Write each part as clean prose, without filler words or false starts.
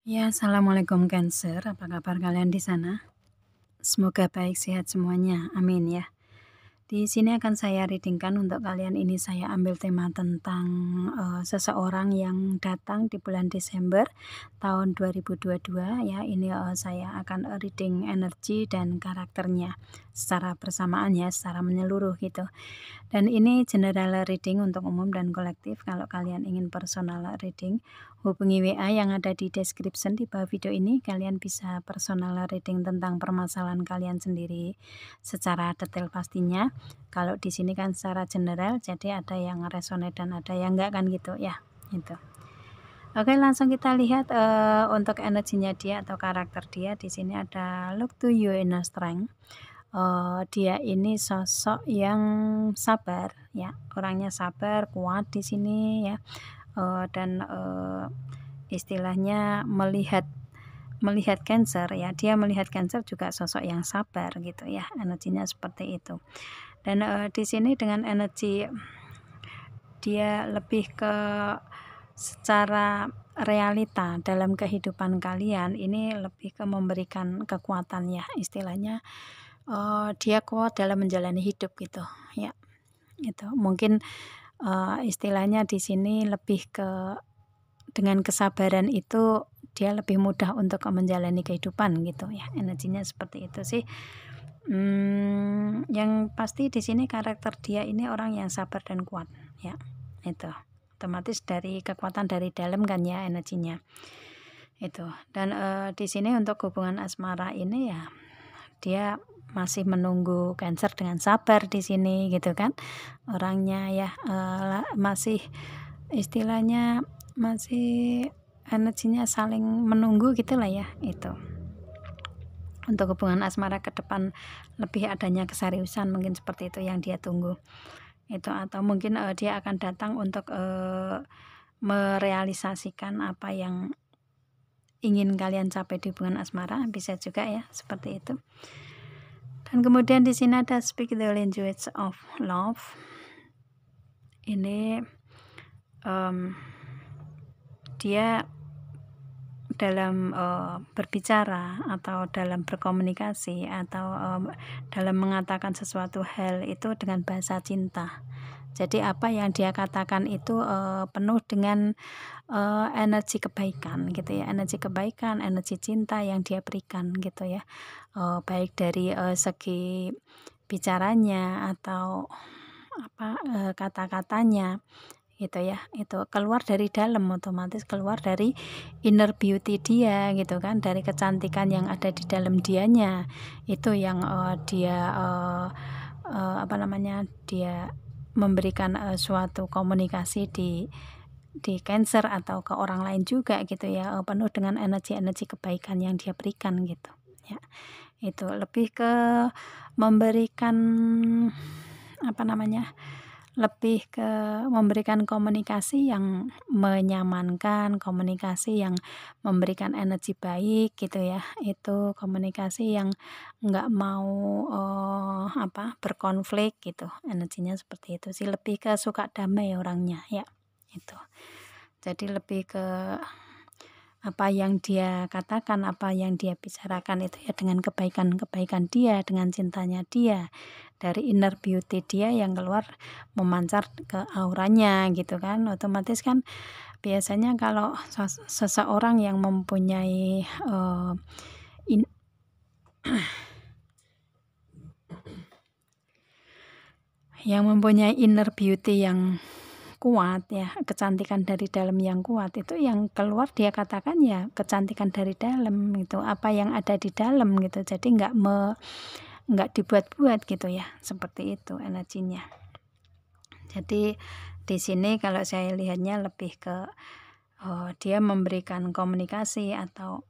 Ya, assalamualaikum Cancer. Apa kabar kalian di sana? Semoga baik, sehat semuanya. Amin ya. Di sini akan saya readingkan untuk kalian ini saya ambil tema tentang seseorang yang datang di bulan Desember tahun 2022 ya. Ini saya akan reading energi dan karakternya secara bersamaan ya, secara menyeluruh gitu. Dan ini general reading untuk umum dan kolektif. Kalau kalian ingin personal reading, hubungi WA yang ada di description di bawah video ini. Kalian bisa personal reading tentang permasalahan kalian sendiri secara detail pastinya. Kalau di sini kan secara general, jadi ada yang resonate dan ada yang enggak kan gitu ya. Gitu. Oke, langsung kita lihat untuk energinya dia atau karakter dia. Di sini ada look to you inner strength. Dia ini sosok yang sabar ya, orangnya sabar, kuat di sini ya, dan istilahnya melihat Cancer ya, dia melihat Cancer juga sosok yang sabar gitu ya, energinya seperti itu. Dan di sini dengan energi dia lebih ke secara realita dalam kehidupan kalian ini lebih ke memberikan kekuatan ya, istilahnya dia kuat dalam menjalani hidup gitu ya, itu mungkin istilahnya di sini lebih ke dengan kesabaran itu dia lebih mudah untuk menjalani kehidupan gitu ya, energinya seperti itu sih. Yang pasti di sini karakter dia ini orang yang sabar dan kuat ya, itu otomatis dari kekuatan dari dalam kan ya energinya itu. Dan di sini untuk hubungan asmara ini ya dia masih menunggu Cancer dengan sabar di sini gitu kan, orangnya ya, masih istilahnya masih energinya saling menunggu gitulah ya, itu. Untuk hubungan asmara ke depan lebih adanya keseriusan mungkin seperti itu yang dia tunggu, itu atau mungkin dia akan datang untuk merealisasikan apa yang ingin kalian capai di hubungan asmara, bisa juga ya seperti itu. Dan kemudian di sini ada speak the language of love. Ini dia dalam berbicara atau dalam berkomunikasi atau dalam mengatakan sesuatu hal itu dengan bahasa cinta. Jadi apa yang dia katakan itu penuh dengan energi kebaikan gitu ya, energi kebaikan, energi cinta yang dia berikan gitu ya, baik dari segi bicaranya atau apa kata-katanya gitu ya, itu keluar dari dalam, otomatis keluar dari inner beauty dia gitu kan, dari kecantikan yang ada di dalam dianya itu yang dia apa namanya, dia memberikan suatu komunikasi di Cancer atau ke orang lain juga gitu ya, penuh dengan energi-energi kebaikan yang dia berikan gitu ya. Itu lebih ke memberikan apa namanya, lebih ke memberikan komunikasi yang menyamankan, komunikasi yang memberikan energi baik gitu ya, itu komunikasi yang nggak mau apa, berkonflik gitu, energinya seperti itu sih, lebih ke suka damai orangnya ya, itu. Jadi lebih ke apa yang dia katakan, apa yang dia bicarakan itu ya dengan kebaikan-kebaikan dia, dengan cintanya dia, dari inner beauty dia yang keluar memancar ke auranya gitu kan. Otomatis kan biasanya kalau seseorang yang mempunyai in yang mempunyai inner beauty yang kuat ya, kecantikan dari dalam yang kuat, itu yang keluar dia katakan ya kecantikan dari dalam gitu, apa yang ada di dalam gitu. Jadi nggak dibuat-buat gitu ya, seperti itu energinya. Jadi di sini kalau saya lihatnya lebih ke dia memberikan komunikasi atau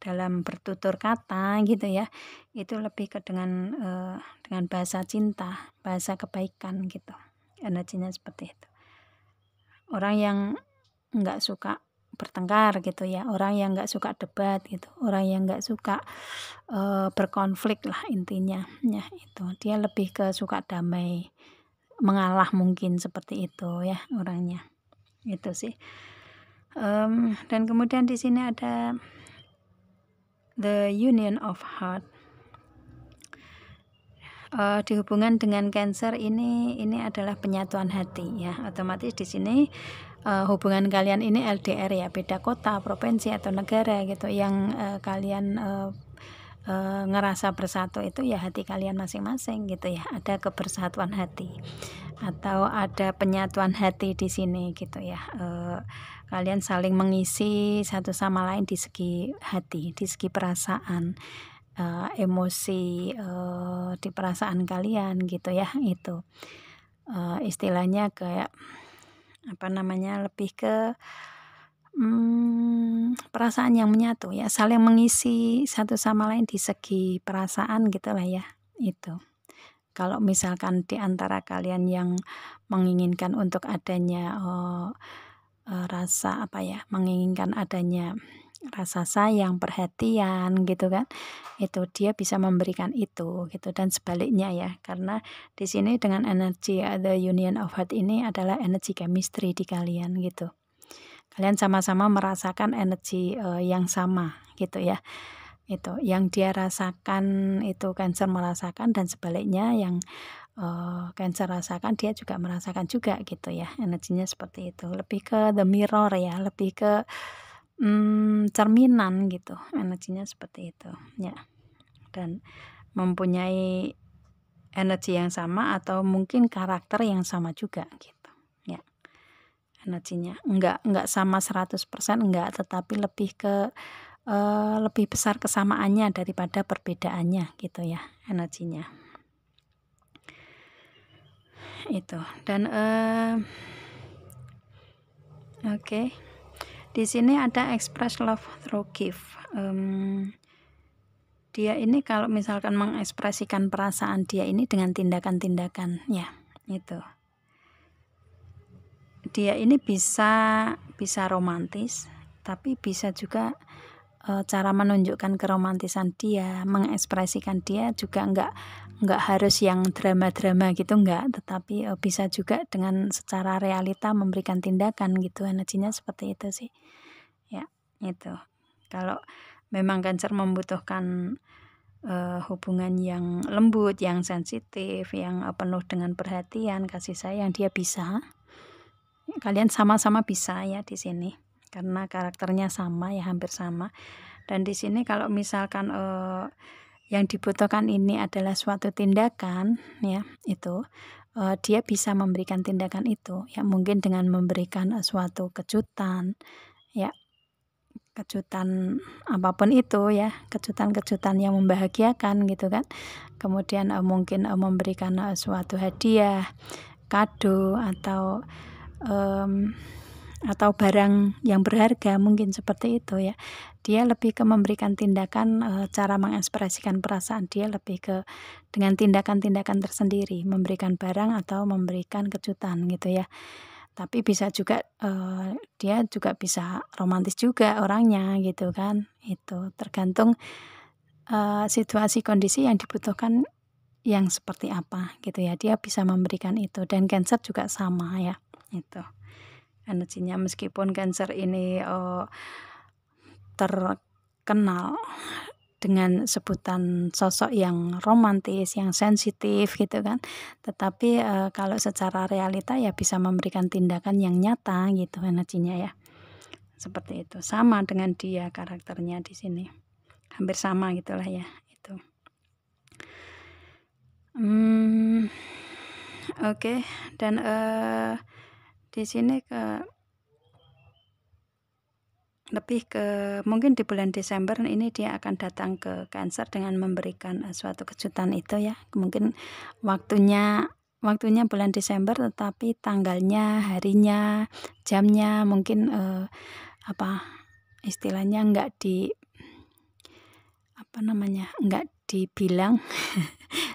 dalam bertutur kata gitu ya, itu lebih ke dengan bahasa cinta, bahasa kebaikan gitu, energinya seperti itu. Orang yang nggak suka bertengkar gitu ya, orang yang nggak suka debat gitu, orang yang nggak suka berkonflik lah intinya ya, itu dia lebih ke suka damai, mengalah mungkin seperti itu ya orangnya, itu sih. Dan kemudian di sini ada the union of heart. Dihubungan dengan Cancer ini adalah penyatuan hati ya. Otomatis di sini hubungan kalian ini LDR ya, beda kota, provinsi atau negara gitu. Yang kalian ngerasa bersatu itu ya hati kalian masing-masing gitu ya. Ada kebersatuan hati atau ada penyatuan hati di sini gitu ya. Kalian saling mengisi satu sama lain di segi hati, di segi perasaan, emosi, di perasaan kalian gitu ya. Itu istilahnya kayak apa namanya, lebih ke perasaan yang menyatu ya, saling mengisi satu sama lain di segi perasaan gitulah ya. Itu kalau misalkan di antara kalian yang menginginkan untuk adanya rasa apa ya, menginginkan adanya rasa sayang, perhatian gitu kan, itu dia bisa memberikan itu gitu. Dan sebaliknya ya, karena di sini dengan energi the union of heart ini adalah energi chemistry di kalian gitu. Kalian sama-sama merasakan energi yang sama gitu ya. Itu yang dia rasakan itu Cancer merasakan, dan sebaliknya yang Cancer rasakan dia juga merasakan juga gitu ya. Energinya seperti itu, lebih ke the mirror ya, lebih ke cerminan gitu, energinya seperti itu ya. Dan mempunyai energi yang sama atau mungkin karakter yang sama juga gitu ya. Energinya enggak sama 100% enggak, tetapi lebih ke lebih besar kesamaannya daripada perbedaannya gitu ya energinya. Itu dan oke. Di sini ada express love through gift. Dia ini kalau misalkan mengekspresikan perasaan dia ini dengan tindakan-tindakan ya, itu. Dia ini bisa romantis, tapi bisa juga cara menunjukkan keromantisan dia, mengekspresikan dia juga enggak harus yang drama-drama gitu, enggak, tetapi bisa juga dengan secara realita memberikan tindakan gitu. Energinya seperti itu sih ya. Itu kalau memang Cancer membutuhkan hubungan yang lembut, yang sensitif, yang penuh dengan perhatian, kasih sayang, dia bisa. Kalian sama-sama bisa ya di sini, karena karakternya sama ya, hampir sama. Dan di sini kalau misalkan yang dibutuhkan ini adalah suatu tindakan ya, itu dia bisa memberikan tindakan itu ya, mungkin dengan memberikan suatu kejutan ya, kejutan apapun itu ya, kejutan-kejutan yang membahagiakan gitu kan. Kemudian mungkin memberikan suatu hadiah, kado, atau barang yang berharga, mungkin seperti itu ya. Dia lebih ke memberikan tindakan, cara mengekspresikan perasaan dia lebih ke dengan tindakan-tindakan tersendiri, memberikan barang atau memberikan kejutan gitu ya. Tapi bisa juga dia juga bisa romantis juga orangnya gitu kan. Itu tergantung situasi kondisi yang dibutuhkan yang seperti apa gitu ya. Dia bisa memberikan itu, dan Cancer juga sama ya. Itu energinya, meskipun Cancer ini terkenal dengan sebutan sosok yang romantis, yang sensitif gitu kan, tetapi kalau secara realita ya bisa memberikan tindakan yang nyata gitu energinya ya. Seperti itu, sama dengan dia karakternya di sini, hampir sama gitulah ya. Itu oke. Dan di sini lebih ke mungkin di bulan Desember ini dia akan datang ke Cancer dengan memberikan suatu kejutan itu ya. Mungkin waktunya bulan Desember, tetapi tanggalnya, harinya, jamnya mungkin apa istilahnya enggak dibilang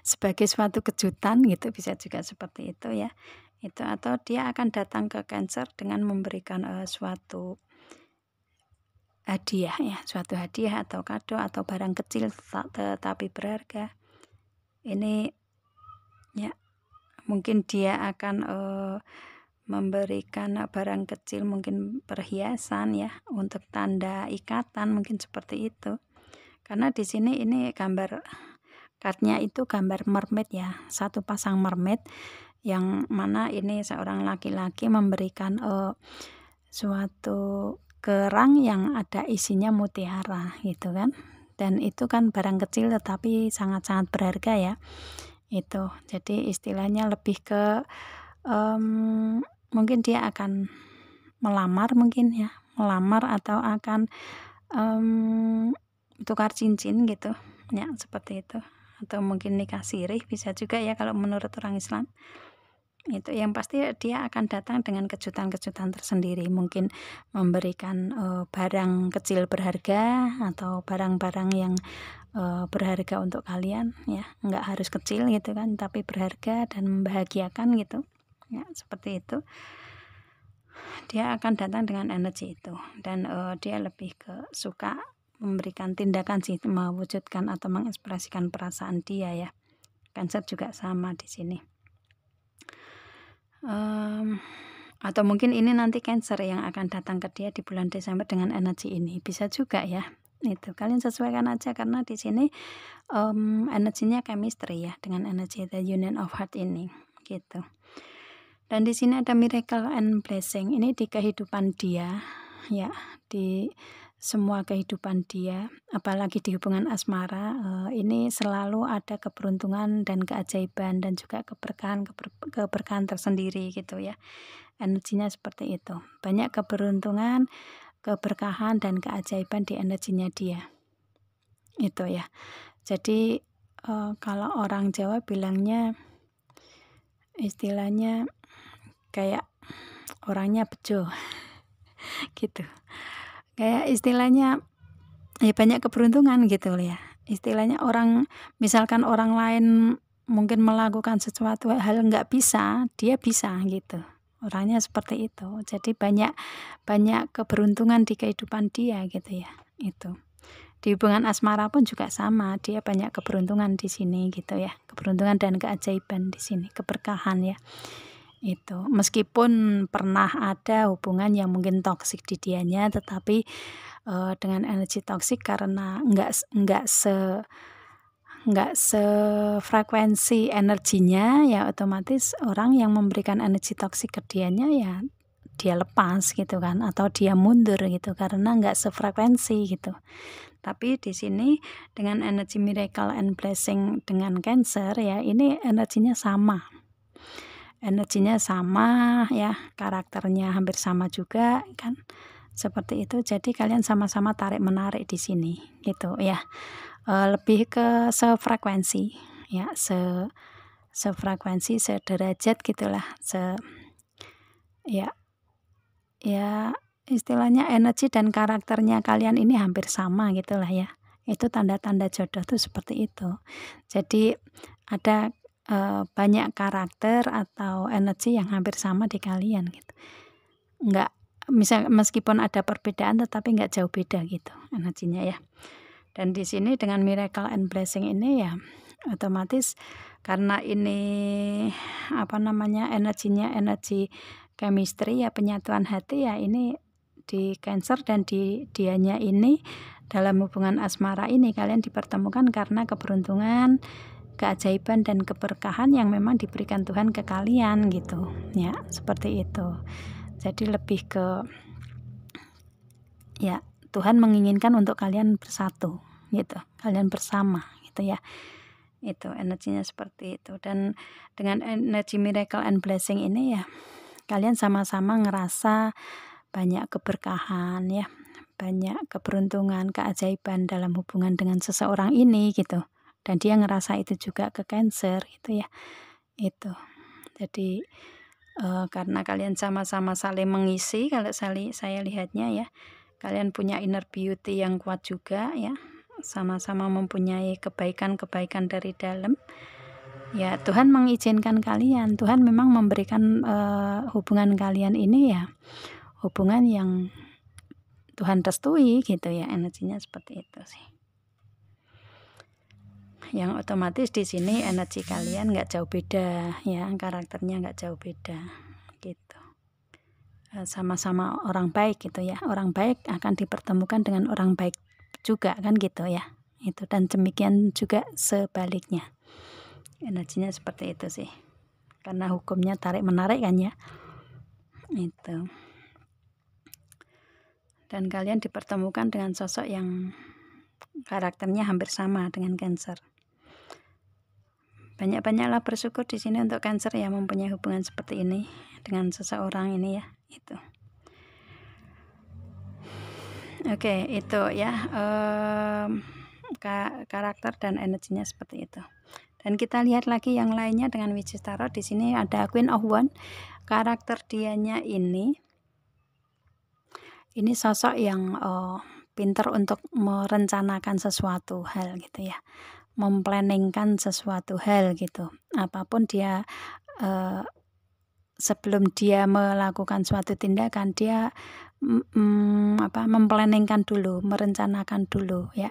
sebagai suatu kejutan gitu, bisa juga seperti itu ya. Itu, atau dia akan datang ke Cancer dengan memberikan suatu hadiah ya, suatu hadiah atau kado atau barang kecil tetapi berharga. Ini ya, mungkin dia akan memberikan barang kecil, mungkin perhiasan ya, untuk tanda ikatan, mungkin seperti itu. Karena di sini ini gambar kartnya itu gambar mermaid ya, satu pasang mermaid yang mana ini seorang laki-laki memberikan suatu kerang yang ada isinya mutiara gitu kan. Dan itu kan barang kecil tetapi sangat-sangat berharga ya. Itu. Jadi istilahnya lebih ke mungkin dia akan melamar mungkin ya, melamar atau akan tukar cincin gitu ya, seperti itu. Atau mungkin nikah sirih bisa juga ya kalau menurut orang Islam. Itu yang pasti dia akan datang dengan kejutan-kejutan tersendiri, mungkin memberikan barang kecil berharga atau barang-barang yang berharga untuk kalian ya, nggak harus kecil gitu kan, tapi berharga dan membahagiakan gitu ya, seperti itu. Dia akan datang dengan energi itu, dan dia lebih ke suka memberikan tindakan sih, mewujudkan atau mengekspresikan perasaan dia ya. Cancer juga sama di sini. Atau mungkin ini nanti Cancer yang akan datang ke dia di bulan Desember dengan energi ini, bisa juga ya. Itu kalian sesuaikan aja, karena di sini energinya chemistry ya, dengan energi the union of heart ini gitu. Dan di sini ada miracle and blessing, ini di kehidupan dia ya, di semua kehidupan dia, apalagi di hubungan asmara, ini selalu ada keberuntungan dan keajaiban dan juga keberkahan tersendiri gitu ya. Energinya seperti itu, banyak keberuntungan, keberkahan dan keajaiban di energinya dia itu ya. Jadi kalau orang Jawa bilangnya istilahnya kayak orangnya bejo gitu, kayak istilahnya ya banyak keberuntungan gitu ya. Istilahnya orang, misalkan orang lain mungkin melakukan sesuatu hal nggak bisa, dia bisa gitu. Orangnya seperti itu. Jadi banyak keberuntungan di kehidupan dia gitu ya. Itu. Di hubungan asmara pun juga sama, dia banyak keberuntungan di sini gitu ya. Keberuntungan dan keajaiban di sini, keberkahan ya. Itu. Meskipun pernah ada hubungan yang mungkin toksik di dianya, tetapi dengan energi toksik karena nggak sefrekuensi energinya ya, otomatis orang yang memberikan energi toksik ke dianya ya dia lepas gitu kan, atau dia mundur gitu karena nggak sefrekuensi gitu. Tapi di sini dengan energi miracle and blessing dengan Cancer ya, ini energinya sama. Energinya sama ya, karakternya hampir sama juga kan. Seperti itu. Jadi kalian sama-sama tarik-menarik di sini gitu ya. Lebih ke sefrekuensi ya, sefrekuensi, sederajat gitulah, ya istilahnya energi dan karakternya kalian ini hampir sama gitulah ya. Itu tanda-tanda jodoh tuh seperti itu. Jadi ada banyak karakter atau energi yang hampir sama di kalian gitu. Meskipun ada perbedaan tetapi nggak jauh beda gitu energinya ya. Dan di sini dengan miracle and blessing ini ya, otomatis karena ini energinya energi chemistry ya, penyatuan hati ya, ini di Cancer dan di dianya ini dalam hubungan asmara ini kalian dipertemukan karena keberuntungan, keajaiban dan keberkahan yang memang diberikan Tuhan ke kalian gitu ya, seperti itu. Jadi lebih ke ya, Tuhan menginginkan untuk kalian bersatu gitu, kalian bersama gitu ya. Itu energinya seperti itu. Dan dengan energi miracle and blessing ini ya, kalian sama-sama ngerasa banyak keberkahan ya, banyak keberuntungan, keajaiban dalam hubungan dengan seseorang ini gitu. Dan dia ngerasa itu juga ke Cancer gitu ya. Itu. Jadi karena kalian sama-sama saling mengisi, kalau saya lihatnya ya, kalian punya inner beauty yang kuat juga ya, sama-sama mempunyai kebaikan-kebaikan dari dalam ya. Tuhan mengizinkan kalian, Tuhan memang memberikan hubungan kalian ini ya, hubungan yang Tuhan restui gitu ya, energinya seperti itu sih. Yang otomatis di sini energi kalian nggak jauh beda ya, karakternya nggak jauh beda gitu. sama-sama orang baik gitu ya. Orang baik akan dipertemukan dengan orang baik juga kan gitu ya. Itu, dan demikian juga sebaliknya. Energinya seperti itu sih. Karena hukumnya tarik menarik kan ya. Itu. Dan kalian dipertemukan dengan sosok yang karakternya hampir sama dengan Cancer. Banyak-banyaklah bersyukur di sini untuk Cancer yang mempunyai hubungan seperti ini dengan seseorang ini ya. Itu. Oke, itu ya karakter dan energinya seperti itu. Dan kita lihat lagi yang lainnya dengan Witches Tarot. Di sini ada Queen of Wands. Karakter dianya ini sosok yang pinter untuk merencanakan sesuatu hal gitu ya, memplanningkan sesuatu hal gitu. Apapun dia sebelum dia melakukan suatu tindakan, dia memplanningkan dulu, merencanakan dulu ya.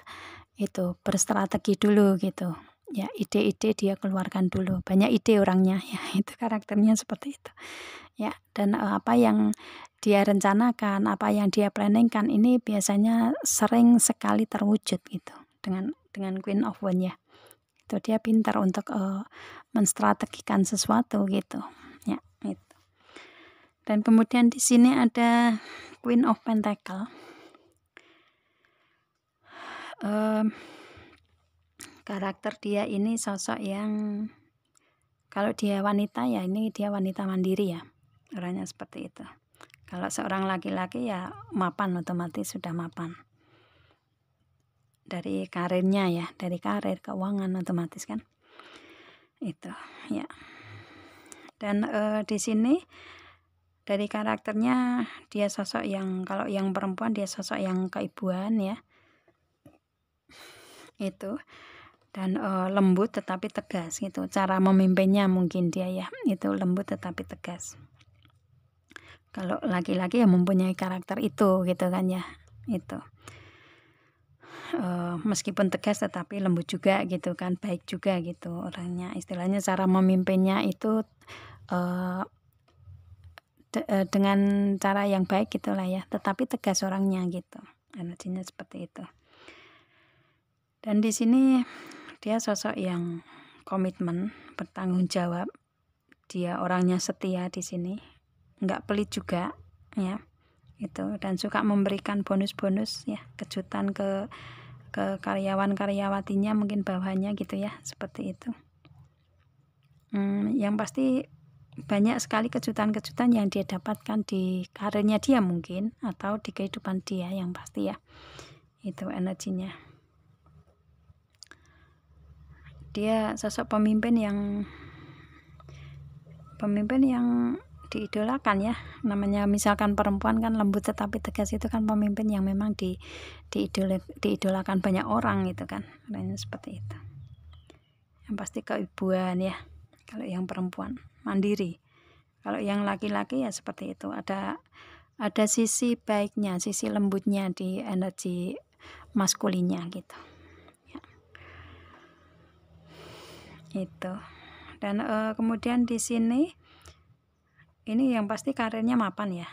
Itu, berstrategi dulu gitu. Ya, ide-ide dia keluarkan dulu. Banyak ide orangnya ya, itu karakternya seperti itu. Ya, dan apa yang dia rencanakan, apa yang dia planningkan ini biasanya sering sekali terwujud gitu dengan Queen of Wands ya. Itu dia pintar untuk menstrategikan sesuatu gitu. Ya, itu. Dan kemudian di sini ada Queen of Pentacle. Karakter dia ini sosok yang, kalau dia wanita ya ini dia wanita mandiri ya, orangnya seperti itu. Kalau seorang laki-laki ya mapan, otomatis sudah mapan dari karirnya ya, dari karir, keuangan otomatis kan itu ya. Dan di sini dari karakternya dia sosok yang, kalau yang perempuan dia sosok yang keibuan ya, itu. Dan lembut tetapi tegas gitu, cara memimpinnya mungkin dia ya, itu lembut tetapi tegas. Kalau laki-laki ya mempunyai karakter itu gitu kan ya, itu meskipun tegas tetapi lembut juga gitu kan, baik juga gitu orangnya, istilahnya cara memimpinnya itu dengan cara yang baik gitulah ya, tetapi tegas orangnya gitu, energinya seperti itu. Dan di sini dia sosok yang komitmen, bertanggung jawab, dia orangnya setia di sini, nggak pelit juga ya, itu. Dan suka memberikan bonus-bonus ya, kejutan ke karyawan-karyawatinya, mungkin bawahannya gitu ya, seperti itu. Yang pasti banyak sekali kejutan-kejutan yang dia dapatkan di karirnya dia mungkin, atau di kehidupan dia yang pasti ya, itu energinya. Dia sosok pemimpin yang diidolakan ya, namanya misalkan perempuan kan lembut tetapi tegas, itu kan pemimpin yang memang diidolakan banyak orang gitu kan, namanya seperti itu. Yang pasti keibuan ya kalau yang perempuan, mandiri. Kalau yang laki-laki ya seperti itu, ada sisi baiknya, sisi lembutnya di energi maskulinnya gitu ya. Itu. Dan kemudian di sini ini yang pasti karirnya mapan ya.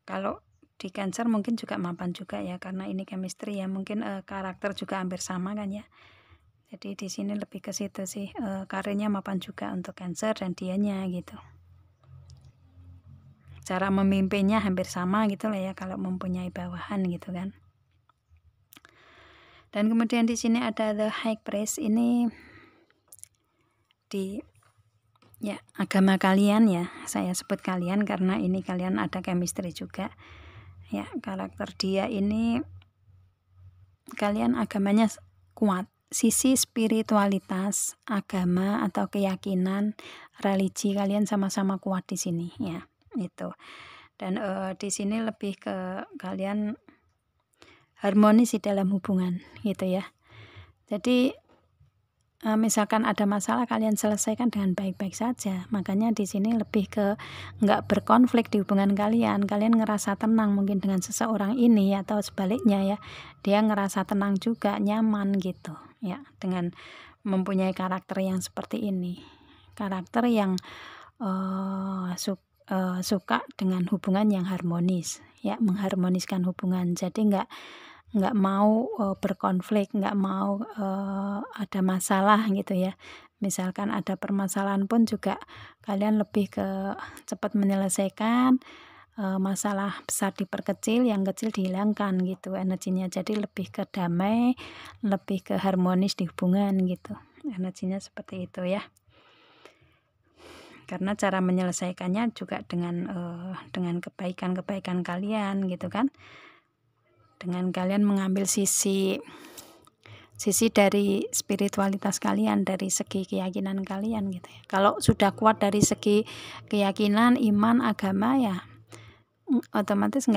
Kalau di Cancer mungkin juga mapan juga ya, karena ini chemistry ya, mungkin karakter juga hampir sama kan ya. Jadi di sini lebih ke situ sih, karirnya mapan juga untuk Cancer dan dianya gitu. Cara memimpinnya hampir sama gitu lah ya, kalau mempunyai bawahan gitu kan. Dan kemudian di sini ada The High Priest, ini di ya agama kalian ya, saya sebut kalian karena ini kalian ada chemistry juga ya. Karakter dia ini kalian agamanya kuat, sisi spiritualitas, agama atau keyakinan, religi kalian sama-sama kuat di sini ya, itu. Dan di sini lebih ke kalian harmonis di dalam hubungan gitu ya. Jadi misalkan ada masalah kalian selesaikan dengan baik-baik saja. Makanya di sini lebih ke nggak berkonflik di hubungan kalian. Kalian ngerasa tenang mungkin dengan seseorang ini, atau sebaliknya ya, dia ngerasa tenang juga, nyaman gitu ya, dengan mempunyai karakter yang seperti ini. Karakter yang suka dengan hubungan yang harmonis, ya, mengharmoniskan hubungan. Jadi nggak mau berkonflik, nggak mau ada masalah gitu ya. Misalkan ada permasalahan pun juga kalian lebih ke cepat menyelesaikan, masalah besar diperkecil, yang kecil dihilangkan gitu energinya. Jadi lebih ke damai, lebih ke harmonis di hubungan gitu. Energinya seperti itu ya. Karena cara menyelesaikannya juga dengan kebaikan-kebaikan kalian gitu kan. Dengan kalian mengambil sisi dari spiritualitas kalian, dari segi keyakinan kalian gitu ya. Kalau sudah kuat dari segi keyakinan, iman, agama ya otomatis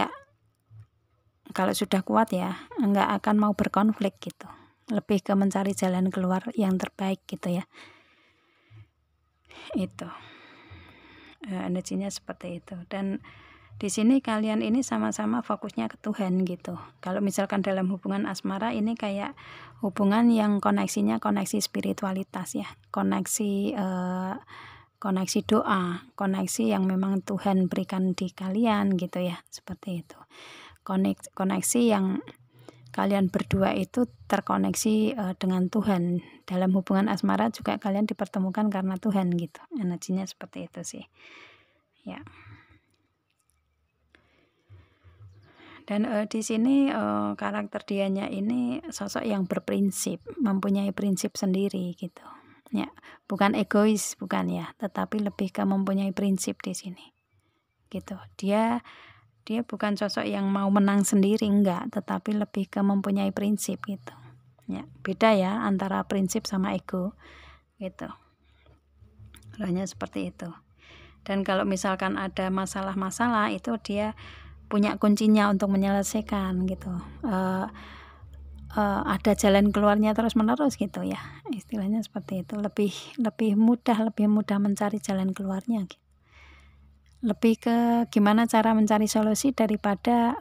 kalau sudah kuat ya nggak akan mau berkonflik gitu. Lebih ke mencari jalan keluar yang terbaik gitu ya. Itu energinya seperti itu. Dan di sini kalian ini sama-sama fokusnya ke Tuhan gitu. Kalau misalkan dalam hubungan asmara ini kayak hubungan yang koneksinya koneksi spiritualitas ya, koneksi doa, koneksi yang memang Tuhan berikan di kalian gitu ya, seperti itu. Koneksi yang kalian berdua itu terkoneksi dengan Tuhan. Dalam hubungan asmara juga kalian dipertemukan karena Tuhan gitu. Energinya seperti itu sih. Ya. Dan di sini karakter dianya ini sosok yang berprinsip, mempunyai prinsip sendiri gitu. Ya, bukan egois, bukan ya, tetapi lebih ke mempunyai prinsip di sini. Gitu. Dia bukan sosok yang mau menang sendiri, enggak, tetapi lebih ke mempunyai prinsip gitu. Ya, beda ya antara prinsip sama ego gitu. Hanya seperti itu. Dan kalau misalkan ada masalah-masalah itu dia punya kuncinya untuk menyelesaikan gitu. Ada jalan keluarnya terus-menerus gitu ya. Istilahnya seperti itu. Lebih mudah mencari jalan keluarnya gitu. Lebih ke gimana cara mencari solusi daripada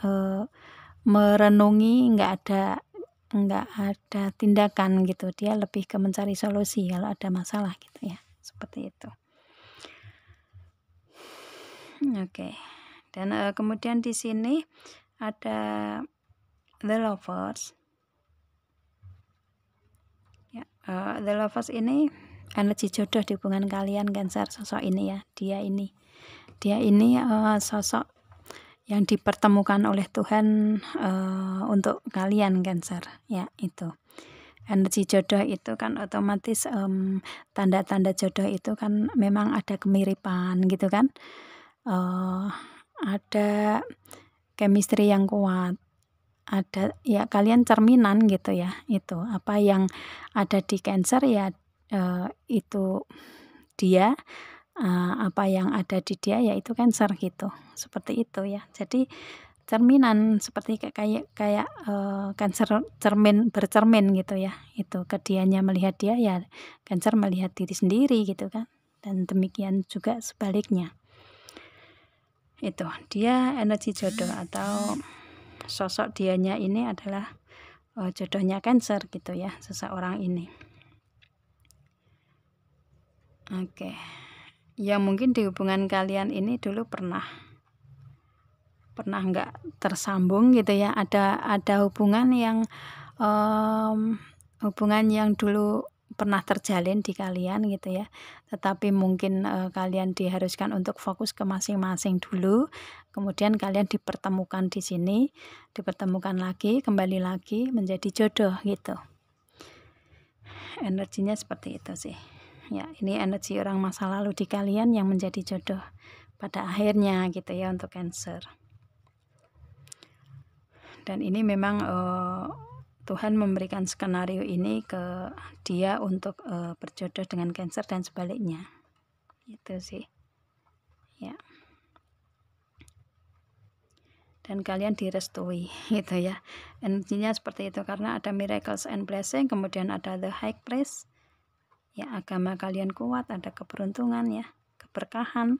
merenungi nggak ada tindakan gitu. Dia lebih ke mencari solusi kalau ada masalah gitu ya. Seperti itu. Oke. Dan kemudian di sini ada the lovers. Ya, the lovers ini energi jodoh di hubungan kalian Cancer, sosok ini ya. Dia ini sosok yang dipertemukan oleh Tuhan untuk kalian Cancer ya. Itu energi jodoh itu kan otomatis tanda-tanda jodoh itu kan memang ada kemiripan gitu kan. Ada chemistry yang kuat, ada ya kalian cerminan gitu ya. Itu apa yang ada di Cancer ya itu dia, apa yang ada di dia ya itu Cancer gitu, seperti itu ya. Jadi cerminan seperti kayak Cancer bercermin gitu ya. Itu ke dianya melihat dia ya Cancer melihat diri sendiri gitu kan. Dan demikian juga sebaliknya. Itu dia energi jodoh atau sosok dianya ini adalah jodohnya Cancer gitu ya, seseorang ini. Oke. Ya mungkin di hubungan kalian ini dulu pernah nggak tersambung gitu ya, ada hubungan yang dulu pernah terjalin di kalian gitu ya, tetapi mungkin kalian diharuskan untuk fokus ke masing-masing dulu, kemudian kalian dipertemukan di sini, dipertemukan lagi, kembali lagi menjadi jodoh gitu. Energinya seperti itu sih ya. Ini energi orang masa lalu di kalian yang menjadi jodoh pada akhirnya gitu ya untuk Cancer. Dan ini memang Tuhan memberikan skenario ini ke dia untuk berjodoh dengan Cancer dan sebaliknya. Itu sih. Ya. Dan kalian direstui gitu ya. Energinya seperti itu karena ada miracles and blessing, kemudian ada the high priest. Ya, agama kalian kuat, ada keberuntungan ya, keberkahan.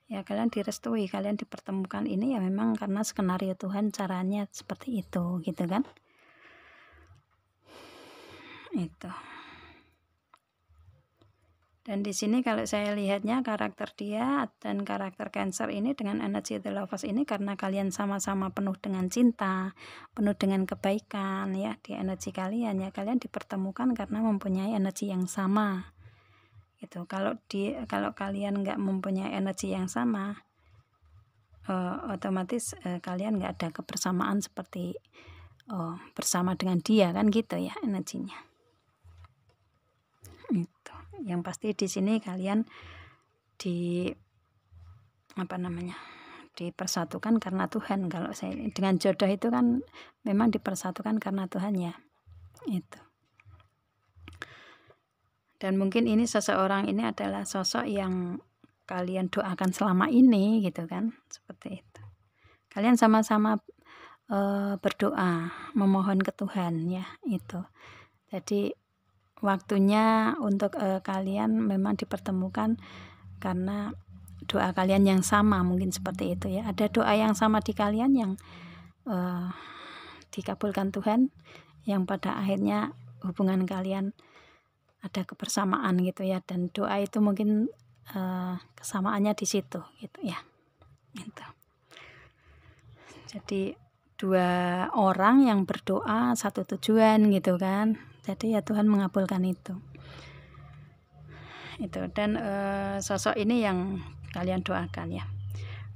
Ya, kalian direstui, kalian dipertemukan ini ya memang karena skenario Tuhan caranya seperti itu gitu kan. Itu Dan di sini kalau saya lihatnya karakter dia dan karakter Cancer ini dengan energi The Lovers ini karena kalian sama-sama penuh dengan cinta, penuh dengan kebaikan ya di energi kalian ya, kalian dipertemukan karena mempunyai energi yang sama. Gitu. Kalau kalian nggak mempunyai energi yang sama, otomatis kalian nggak ada kebersamaan seperti bersama dengan dia kan gitu ya energinya. Itu. Yang pasti di sini kalian dipersatukan karena Tuhan. Kalau saya dengan jodoh itu kan memang dipersatukan karena Tuhan ya. Itu. Dan mungkin ini seseorang ini adalah sosok yang kalian doakan selama ini gitu kan, seperti itu. Kalian sama-sama berdoa memohon ke Tuhan ya itu. Jadi waktunya untuk kalian memang dipertemukan karena doa kalian yang sama, mungkin seperti itu ya. Ada doa yang sama di kalian yang dikabulkan Tuhan, yang pada akhirnya hubungan kalian ada kebersamaan gitu ya, dan doa itu mungkin kesamaannya di situ gitu ya. Gitu. Jadi dua orang yang berdoa satu tujuan gitu kan. Jadi ya Tuhan mengabulkan itu. Dan sosok ini yang kalian doakan ya.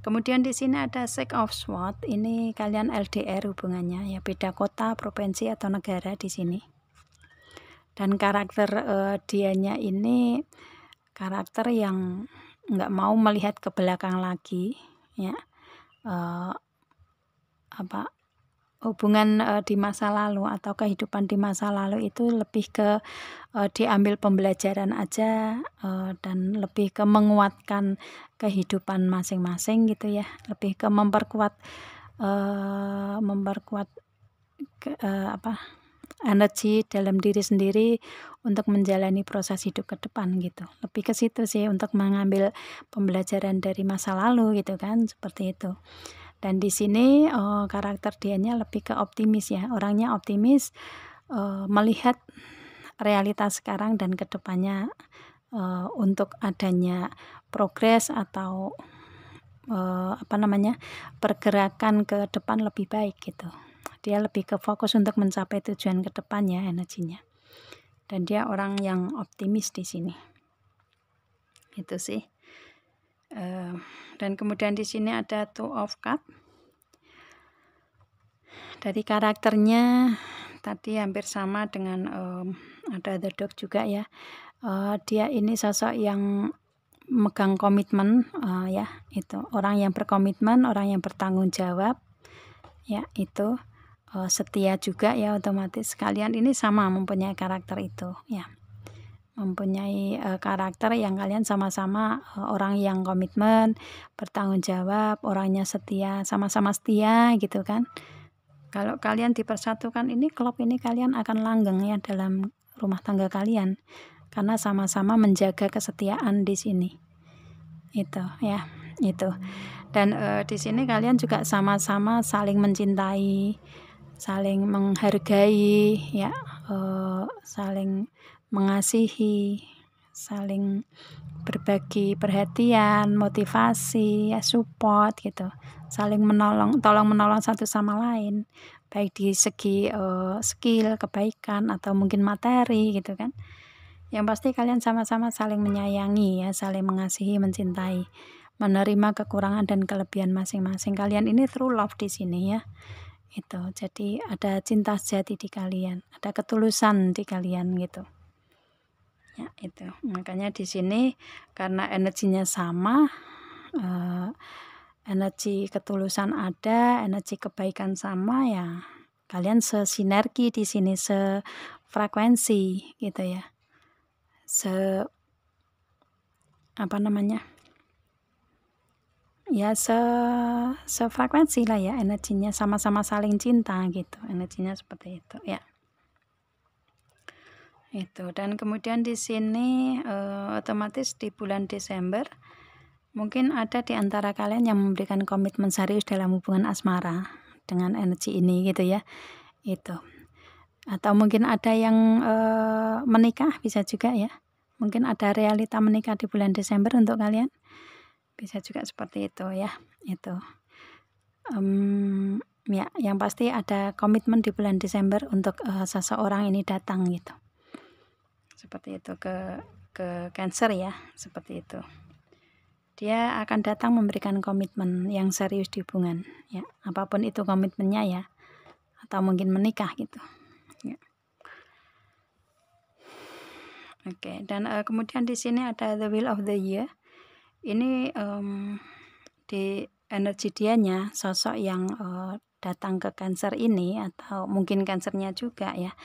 Kemudian di sini ada Six of Swords. Ini kalian LDR hubungannya ya, beda kota, provinsi atau negara di sini. Dan karakter dianya ini karakter yang nggak mau melihat ke belakang lagi ya. Hubungan di masa lalu atau kehidupan di masa lalu itu lebih ke diambil pembelajaran aja dan lebih ke menguatkan kehidupan masing-masing gitu ya, lebih ke memperkuat energi dalam diri sendiri untuk menjalani proses hidup ke depan gitu. Lebih ke situ sih, untuk mengambil pembelajaran dari masa lalu gitu kan, seperti itu. Dan di sini karakter dianya lebih ke optimis ya, orangnya optimis, melihat realitas sekarang dan kedepannya untuk adanya progres atau pergerakan ke depan lebih baik gitu. Dia lebih ke fokus untuk mencapai tujuan ke depannya energinya. Dan dia orang yang optimis di sini. Itu sih. Dan kemudian di sini ada Two of Cups. Dari karakternya tadi hampir sama dengan ada The Dog juga ya. Dia ini sosok yang megang komitmen ya, itu orang yang berkomitmen, orang yang bertanggung jawab ya, itu setia juga ya, otomatis kalian ini sama mempunyai karakter itu ya. Mempunyai karakter yang kalian sama-sama orang yang komitmen, bertanggung jawab, orangnya setia, sama-sama setia gitu kan. Kalau kalian dipersatukan ini, klop ini kalian akan langgeng ya dalam rumah tangga kalian, karena sama-sama menjaga kesetiaan di sini. Itu ya, itu. Dan di sini kalian juga sama-sama saling mencintai, saling menghargai ya, saling mengasihi, saling berbagi perhatian, motivasi, ya, support gitu, saling tolong menolong satu sama lain, baik di segi skill, kebaikan atau mungkin materi gitu kan. Yang pasti kalian sama-sama saling menyayangi ya, saling mengasihi, mencintai, menerima kekurangan dan kelebihan masing-masing. Kalian ini true love di sini ya. Itu. Jadi ada cinta sejati di kalian, ada ketulusan di kalian gitu. Ya, itu. Makanya di sini karena energinya sama, energi ketulusan ada, energi kebaikan sama ya. Kalian sesinergi di sini, sefrekuensi gitu ya. Ya sefrekuensi lah ya, energinya sama-sama saling cinta gitu, energinya seperti itu ya. Itu. Dan kemudian di sini otomatis di bulan Desember mungkin ada di antara kalian yang memberikan komitmen serius dalam hubungan asmara dengan energi ini gitu ya. Itu. Atau mungkin ada yang menikah, bisa juga ya, mungkin ada realita menikah di bulan Desember untuk kalian, bisa juga seperti itu ya. Itu ya, yang pasti ada komitmen di bulan Desember untuk seseorang ini datang gitu, seperti itu ke Cancer ya, seperti itu. Dia akan datang memberikan komitmen yang serius di hubungan ya, apapun itu komitmennya ya, atau mungkin menikah gitu ya. Oke, dan kemudian di sini ada the wheel of the year. Ini di energi dianya, sosok yang datang ke Cancer ini, atau mungkin Cancernya juga ya,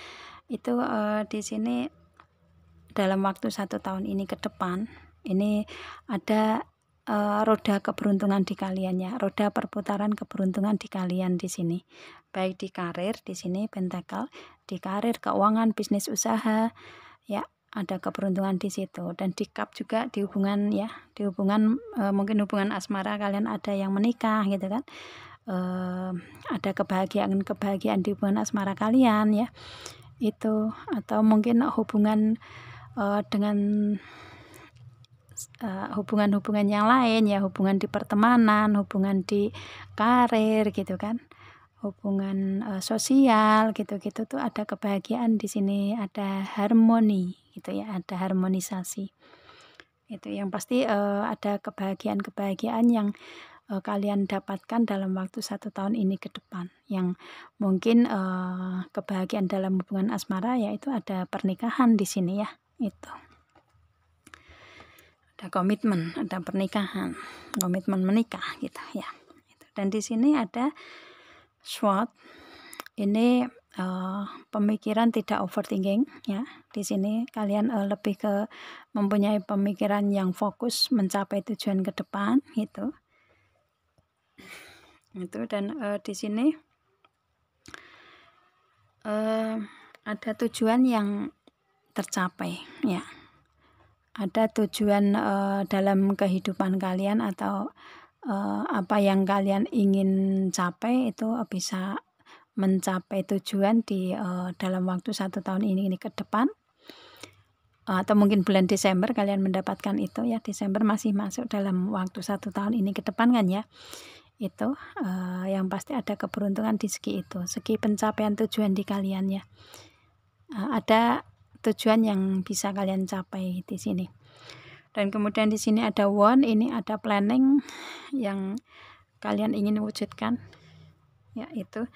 itu di sini dalam waktu 1 tahun ini ke depan, ini ada roda keberuntungan di kalian ya, roda perputaran keberuntungan di kalian di sini, baik di karir di sini Pentacle, di karir, keuangan, bisnis usaha ya, ada keberuntungan di situ. Dan di Cup juga di hubungan ya, di hubungan mungkin hubungan asmara kalian ada yang menikah gitu kan, ada kebahagiaan di hubungan asmara kalian ya itu, atau mungkin hubungan dengan hubungan-hubungan yang lain ya, hubungan di pertemanan, hubungan di karir gitu kan, hubungan sosial gitu-gitu tuh ada kebahagiaan di sini, ada harmoni gitu ya, ada harmonisasi. Itu yang pasti ada kebahagiaan yang kalian dapatkan dalam waktu 1 tahun ini ke depan, yang mungkin kebahagiaan dalam hubungan asmara yaitu ada pernikahan di sini ya, itu. Ada komitmen, ada pernikahan, komitmen menikah gitu ya. Dan di sini ada SWOT. Ini pemikiran tidak overthinking ya. Di sini kalian lebih ke mempunyai pemikiran yang fokus mencapai tujuan ke depan gitu. Itu, dan di sini ada tujuan yang tercapai ya. Ada tujuan dalam kehidupan kalian, atau apa yang kalian ingin capai itu bisa mencapai tujuan di dalam waktu 1 tahun ini ke depan, atau mungkin bulan Desember kalian mendapatkan itu ya. Desember masih masuk dalam waktu 1 tahun ini ke depan kan ya. Itu yang pasti ada keberuntungan di segi itu, segi pencapaian tujuan di kalian ya. Ada tujuan yang bisa kalian capai di sini. Dan kemudian di sini ada Wand, ini ada planning yang kalian ingin wujudkan ya, itu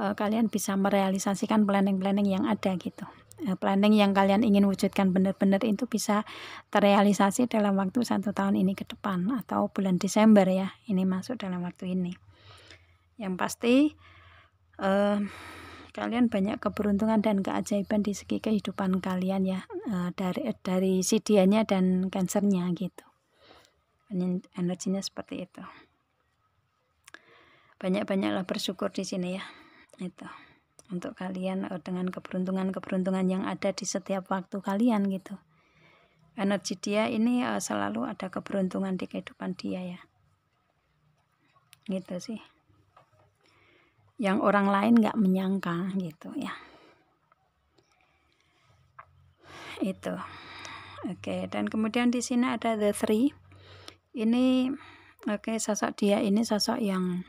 kalian bisa merealisasikan planning-planning yang ada gitu. Planning yang kalian ingin wujudkan benar-benar itu bisa terrealisasi dalam waktu 1 tahun ini ke depan, atau bulan Desember ya, ini masuk dalam waktu ini. Yang pasti kalian banyak keberuntungan dan keajaiban di segi kehidupan kalian ya, dari si dianya dan Cancernya gitu. Energinya seperti itu. Banyak-banyaklah bersyukur di sini ya. Itu untuk kalian dengan keberuntungan yang ada di setiap waktu kalian gitu. Energi dia ini selalu ada keberuntungan di kehidupan dia ya. Gitu sih. Yang orang lain nggak menyangka gitu ya. Itu. Oke, dan kemudian di sini ada the three. Ini sosok dia ini sosok yang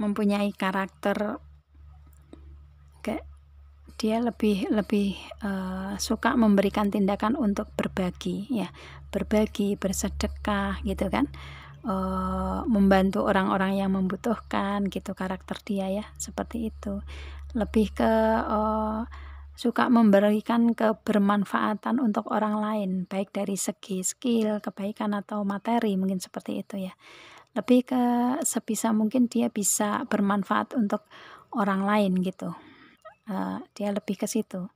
mempunyai karakter kayak dia lebih suka memberikan tindakan untuk berbagi ya, berbagi, bersedekah gitu kan, membantu orang-orang yang membutuhkan gitu karakter dia ya, seperti itu. Lebih ke suka memberikan kebermanfaatan untuk orang lain, baik dari segi skill, kebaikan atau materi, mungkin seperti itu ya. Lebih ke sebisa mungkin dia bisa bermanfaat untuk orang lain gitu. Dia lebih ke situ,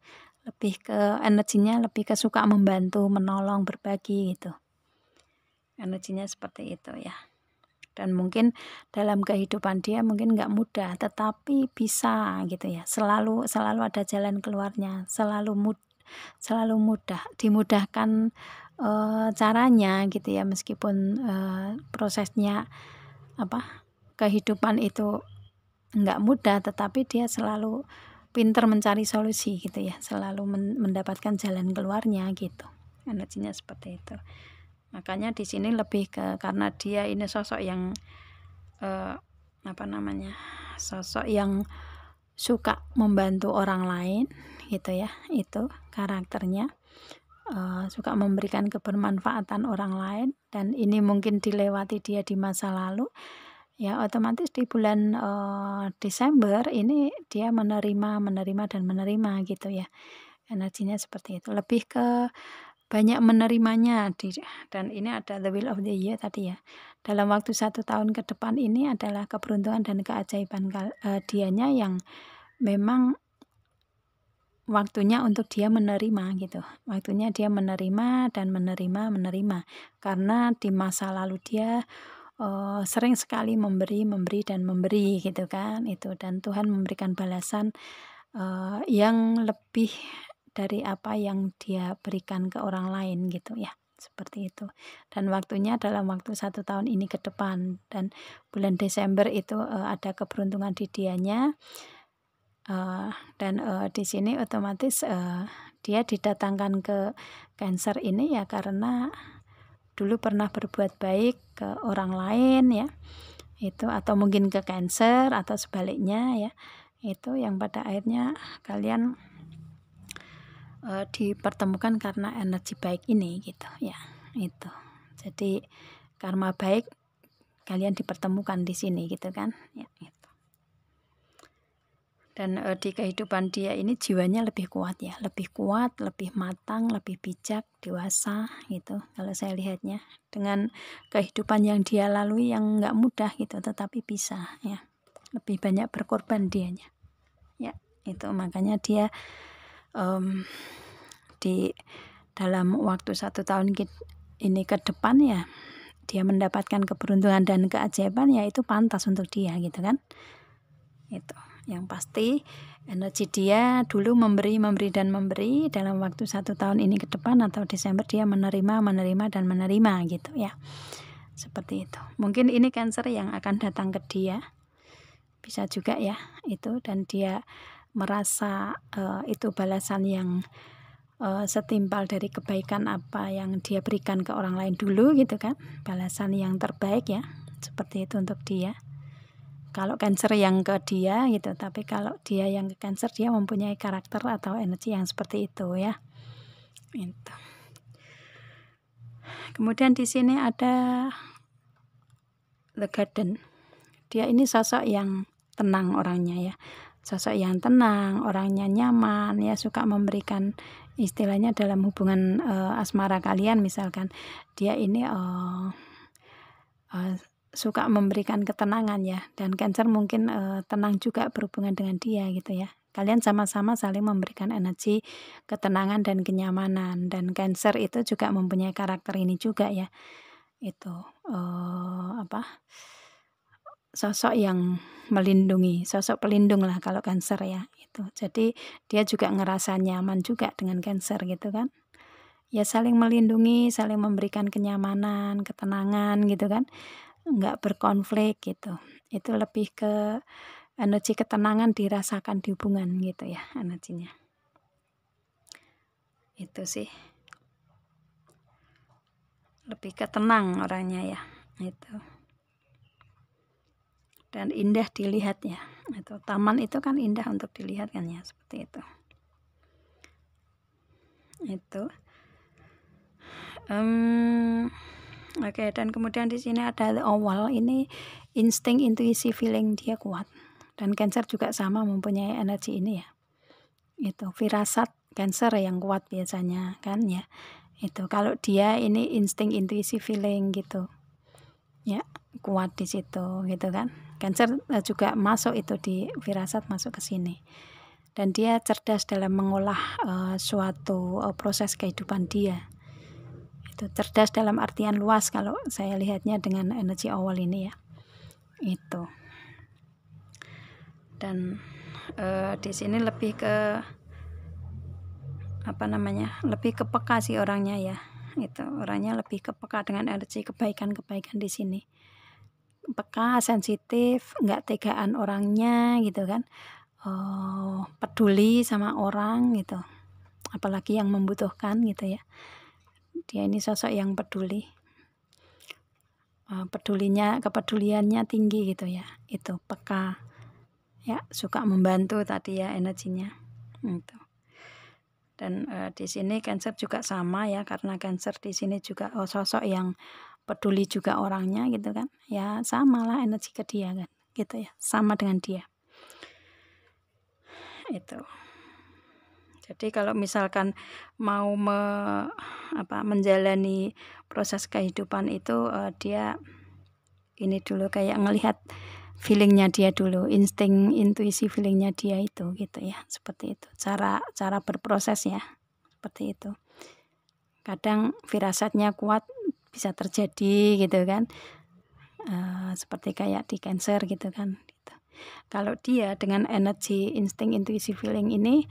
lebih ke energinya, lebih ke suka membantu, menolong, berbagi gitu. Energinya seperti itu ya. Dan mungkin dalam kehidupan dia mungkin nggak mudah, tetapi bisa gitu ya. Selalu ada jalan keluarnya, selalu mudah, dimudahkan caranya gitu ya, meskipun prosesnya kehidupan itu nggak mudah, tetapi dia selalu pinter mencari solusi gitu ya, selalu mendapatkan jalan keluarnya gitu. Energinya seperti itu. Makanya di sini lebih ke karena dia ini sosok yang sosok yang suka membantu orang lain gitu ya, itu karakternya. Suka memberikan kebermanfaatan orang lain, dan ini mungkin dilewati dia di masa lalu ya, otomatis di bulan Desember ini dia menerima dan menerima gitu ya, energinya seperti itu, lebih ke banyak menerimanya dan ini ada the wheel of the year tadi ya, dalam waktu 1 tahun ke depan ini adalah keberuntungan dan keajaiban dianya yang memang waktunya untuk dia menerima gitu. Waktunya dia menerima dan menerima, karena di masa lalu dia sering sekali memberi dan memberi gitu kan, itu, dan Tuhan memberikan balasan yang lebih dari apa yang dia berikan ke orang lain gitu ya, seperti itu. Dan waktunya dalam waktu 1 tahun ini ke depan, dan bulan Desember itu ada keberuntungan di dianya. Dan di sini otomatis dia didatangkan ke Cancer ini ya karena dulu pernah berbuat baik ke orang lain ya, itu, atau mungkin ke Cancer atau sebaliknya ya, itu yang pada akhirnya kalian dipertemukan karena energi baik ini gitu ya, itu. Jadi karma baik kalian dipertemukan di sini gitu kan ya, itu. Dan di kehidupan dia ini jiwanya lebih kuat ya, lebih kuat, lebih matang, lebih bijak, dewasa gitu kalau saya lihatnya, dengan kehidupan yang dia lalui yang nggak mudah gitu, tetapi bisa ya, lebih banyak berkorban dianya ya, itu. Makanya dia di dalam waktu 1 tahun ini ke depan ya, dia mendapatkan keberuntungan dan keajaiban ya, itu pantas untuk dia gitu kan, itu. Yang pasti energi dia dulu memberi dan memberi, dalam waktu 1 tahun ini ke depan atau Desember dia menerima dan menerima gitu ya, seperti itu. Mungkin ini Cancer yang akan datang ke dia, bisa juga ya itu, dan dia merasa itu balasan yang setimpal dari kebaikan apa yang dia berikan ke orang lain dulu gitu kan, balasan yang terbaik ya, seperti itu untuk dia. Kalau Cancer yang ke dia gitu, tapi kalau dia yang ke Cancer, dia mempunyai karakter atau energi yang seperti itu ya. Itu. Kemudian di sini ada The Garden. Dia ini sosok yang tenang orangnya ya. Sosok yang tenang, orangnya nyaman ya, suka memberikan, istilahnya dalam hubungan asmara kalian misalkan, dia ini suka memberikan ketenangan ya, dan Cancer mungkin tenang juga berhubungan dengan dia gitu ya. Kalian sama-sama saling memberikan energi ketenangan dan kenyamanan, dan Cancer itu juga mempunyai karakter ini juga ya, itu sosok yang melindungi, sosok pelindung lah kalau Cancer ya, itu. Jadi dia juga ngerasa nyaman juga dengan Cancer gitu kan ya, saling melindungi, saling memberikan kenyamanan, ketenangan gitu kan, nggak berkonflik gitu. Itu lebih ke energi ketenangan dirasakan di hubungan gitu ya, energinya. Itu sih, lebih ke tenang orangnya ya, itu. Dan indah dilihat ya, itu. Taman itu kan indah untuk dilihat kan ya, seperti itu. Itu. Oke, dan kemudian di sini ada The Owl. Ini insting, intuisi, feeling dia kuat. Dan Cancer juga sama mempunyai energi ini ya. Itu firasat Cancer yang kuat biasanya kan ya. Itu kalau dia ini insting, intuisi, feeling gitu. Ya, kuat di situ gitu kan. Cancer juga masuk itu di firasat, masuk ke sini. Dan dia cerdas dalam mengolah suatu proses kehidupan dia. Cerdas dalam artian luas kalau saya lihatnya dengan energi awal ini ya, itu. Dan di sini lebih ke lebih ke peka sih orangnya ya, itu. Orangnya lebih ke peka dengan energi kebaikan di sini, peka, sensitif, nggak tegaan orangnya gitu kan, peduli sama orang gitu, apalagi yang membutuhkan gitu ya. Dia ini sosok yang peduli, kepeduliannya tinggi gitu ya, itu peka ya, suka membantu tadi ya energinya itu. Dan di sini Cancer juga sama ya, karena Cancer di sini juga sosok yang peduli juga orangnya gitu kan ya, sama lah energi ke dia kan gitu ya, sama dengan dia itu. Jadi kalau misalkan mau menjalani proses kehidupan itu dia ini dulu kayak ngelihat feelingnya dia dulu, insting, intuisi feelingnya dia itu gitu ya, seperti itu cara berproses ya, seperti itu. Kadang firasatnya kuat bisa terjadi gitu kan, seperti kayak di Cancer gitu kan gitu. Kalau dia dengan energi insting, intuisi, feeling ini,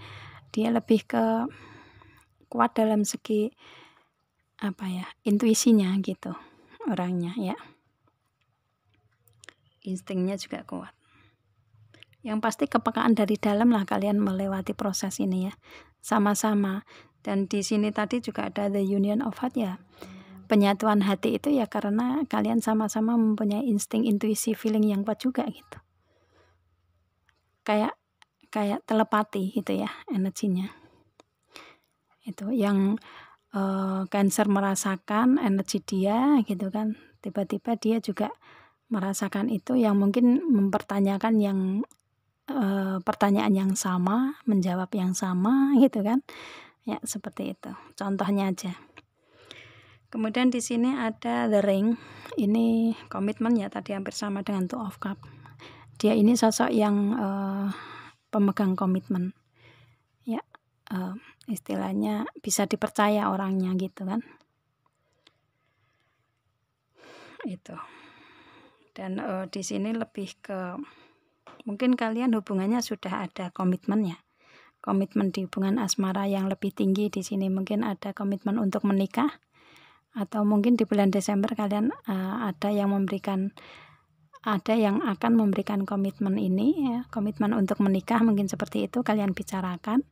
dia lebih ke kuat dalam segi intuisinya gitu orangnya ya, instingnya juga kuat. Yang pasti kepekaan dari dalam lah kalian melewati proses ini ya, sama-sama. Dan di sini tadi juga ada the union of heart ya, penyatuan hati itu ya karena kalian sama-sama mempunyai insting, intuisi, feeling yang kuat juga gitu, kayak telepati gitu ya energinya itu. Yang Cancer merasakan energi dia gitu kan, tiba-tiba dia juga merasakan itu, yang mungkin mempertanyakan yang pertanyaan yang sama, menjawab yang sama gitu kan ya, seperti itu contohnya aja. Kemudian di sini ada the ring, ini komitmen ya, tadi hampir sama dengan two of cup. Dia ini sosok yang pemegang komitmen ya, istilahnya bisa dipercaya orangnya gitu kan itu. Dan di sini lebih ke mungkin kalian hubungannya sudah ada komitmen ya, komitmen di hubungan asmara yang lebih tinggi. Di sini mungkin ada komitmen untuk menikah, atau mungkin di bulan Desember kalian ada yang akan memberikan komitmen ini ya, komitmen untuk menikah, mungkin seperti itu kalian bicarakan.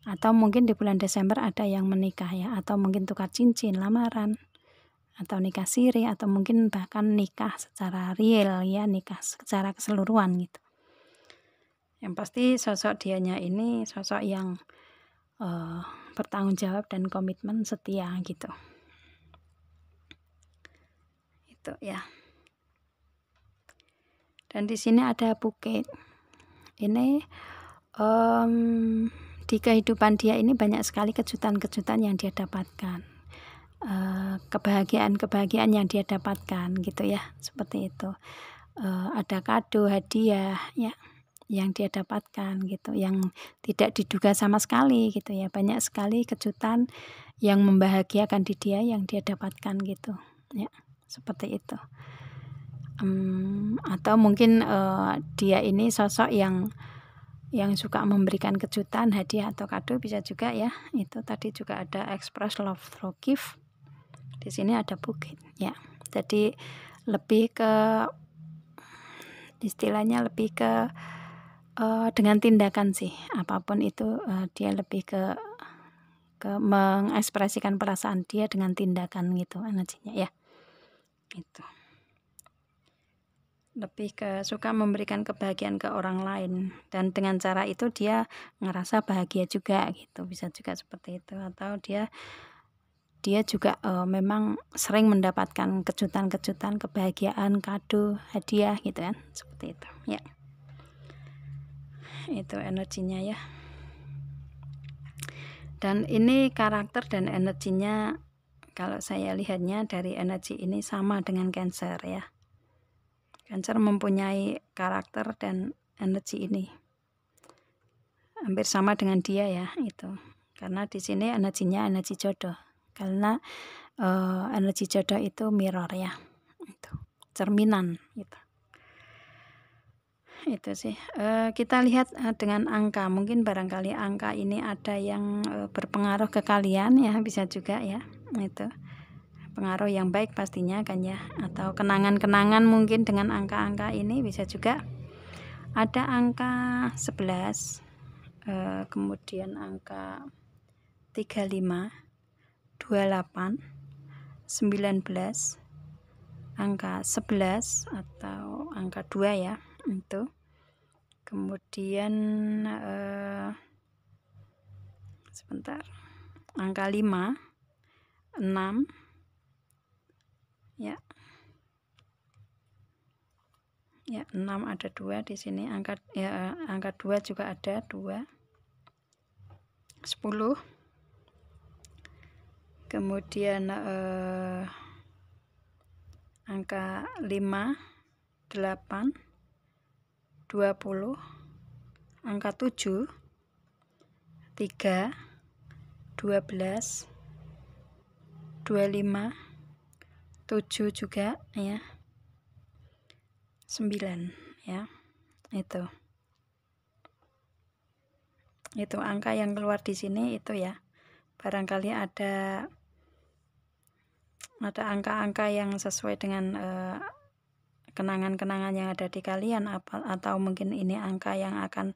Atau mungkin di bulan Desember ada yang menikah ya, atau mungkin tukar cincin, lamaran, atau nikah siri, atau mungkin bahkan nikah secara real ya, nikah secara keseluruhan gitu. Yang pasti sosok dianya ini sosok yang bertanggung jawab dan komitmen, setia gitu. Itu ya. Dan di sini ada bukit. Ini di kehidupan dia ini banyak sekali kejutan-kejutan yang dia dapatkan, kebahagiaan yang dia dapatkan gitu ya, seperti itu. Ada kado, hadiah ya yang dia dapatkan gitu, yang tidak diduga sama sekali gitu ya. Banyak sekali kejutan yang membahagiakan di dia yang dia dapatkan gitu ya, seperti itu. Atau mungkin dia ini sosok yang suka memberikan kejutan, hadiah atau kado, bisa juga ya. Itu tadi juga ada express love through gift, di sini ada bukit ya. Jadi lebih ke istilahnya lebih ke dengan tindakan sih, apapun itu dia lebih ke mengekspresikan perasaan dia dengan tindakan gitu energinya ya. Itu lebih ke suka memberikan kebahagiaan ke orang lain, dan dengan cara itu dia ngerasa bahagia juga gitu, bisa juga seperti itu. Atau dia juga memang sering mendapatkan kejutan-kejutan, kebahagiaan, kado, hadiah gitu kan, seperti itu ya. Itu energinya ya. Dan ini karakter dan energinya, kalau saya lihatnya dari energi ini sama dengan Cancer ya. Cancer mempunyai karakter dan energi ini hampir sama dengan dia ya itu. Karena di sini energinya energi jodoh. Karena energi jodoh itu mirror ya. Itu cerminan gitu. Itu sih. Kita lihat dengan angka. Mungkin barangkali angka ini ada yang berpengaruh ke kalian ya, bisa juga ya. Itu pengaruh yang baik pastinya kan ya, atau kenangan-kenangan mungkin dengan angka-angka ini bisa juga. Ada angka 11, kemudian angka 35, 28, 19, angka 11 atau angka 2 ya, itu. Kemudian sebentar, angka 5, 6 ya. Ya, 6 ada 2 di sini, angka 2 juga ada 2. 10. Kemudian angka 5, 8, 20, angka 7, 3, 12, 25, 7 juga ya, 9 ya. Itu angka yang keluar di sini itu ya. Barangkali ada angka-angka yang sesuai dengan kenangan-kenangan yang ada di kalian, atau mungkin ini angka yang akan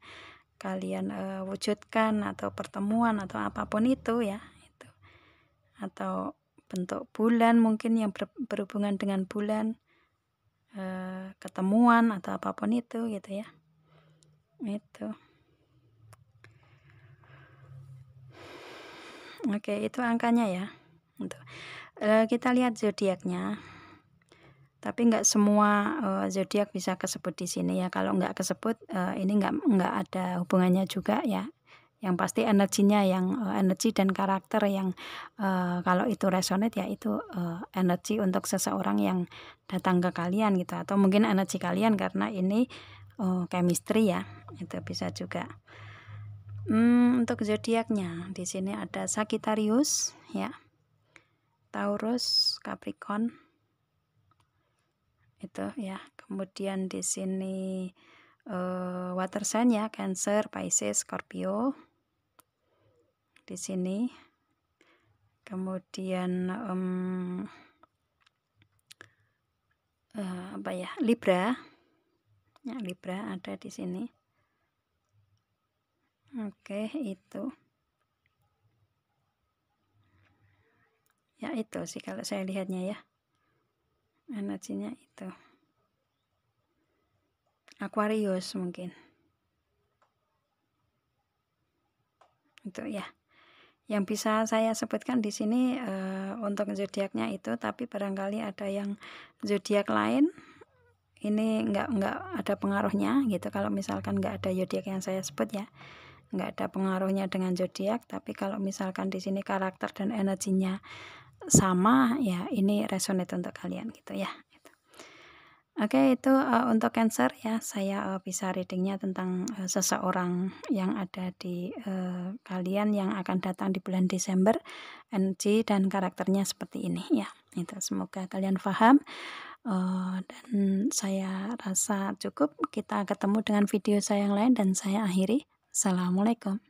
kalian wujudkan, atau pertemuan, atau apapun itu ya, itu. Atau bentuk bulan mungkin yang berhubungan dengan bulan, ketemuan atau apapun itu gitu ya. Itu. Oke, itu angkanya ya. Kita lihat zodiaknya. Tapi nggak semua zodiak bisa kesebut di sini ya. Kalau nggak kesebut, ini nggak ada hubungannya juga ya. Yang pasti energinya, yang energi dan karakter yang kalau itu resonate ya, itu energi untuk seseorang yang datang ke kalian gitu, atau mungkin energi kalian karena ini chemistry ya, itu bisa juga. Untuk zodiaknya di sini ada Sagittarius ya, Taurus, Capricorn itu ya. Kemudian di sini water sign ya, Cancer, Pisces, Scorpio di sini. Kemudian Libra ya, Libra ada di sini. Oke, itu ya, itu sih kalau saya lihatnya ya, energinya itu. Aquarius mungkin itu ya yang bisa saya sebutkan di sini untuk zodiaknya itu. Tapi barangkali ada yang zodiak lain ini nggak ada pengaruhnya gitu. Kalau misalkan nggak ada zodiak yang saya sebut ya, nggak ada pengaruhnya dengan zodiak. Tapi kalau misalkan di sini karakter dan energinya sama ya, ini resonate untuk kalian gitu ya. Oke, itu untuk Cancer ya, saya bisa readingnya tentang seseorang yang ada di kalian yang akan datang di bulan Desember, energi dan karakternya seperti ini ya. Itu semoga kalian paham, dan saya rasa cukup. Kita ketemu dengan video saya yang lain dan saya akhiri. Assalamualaikum.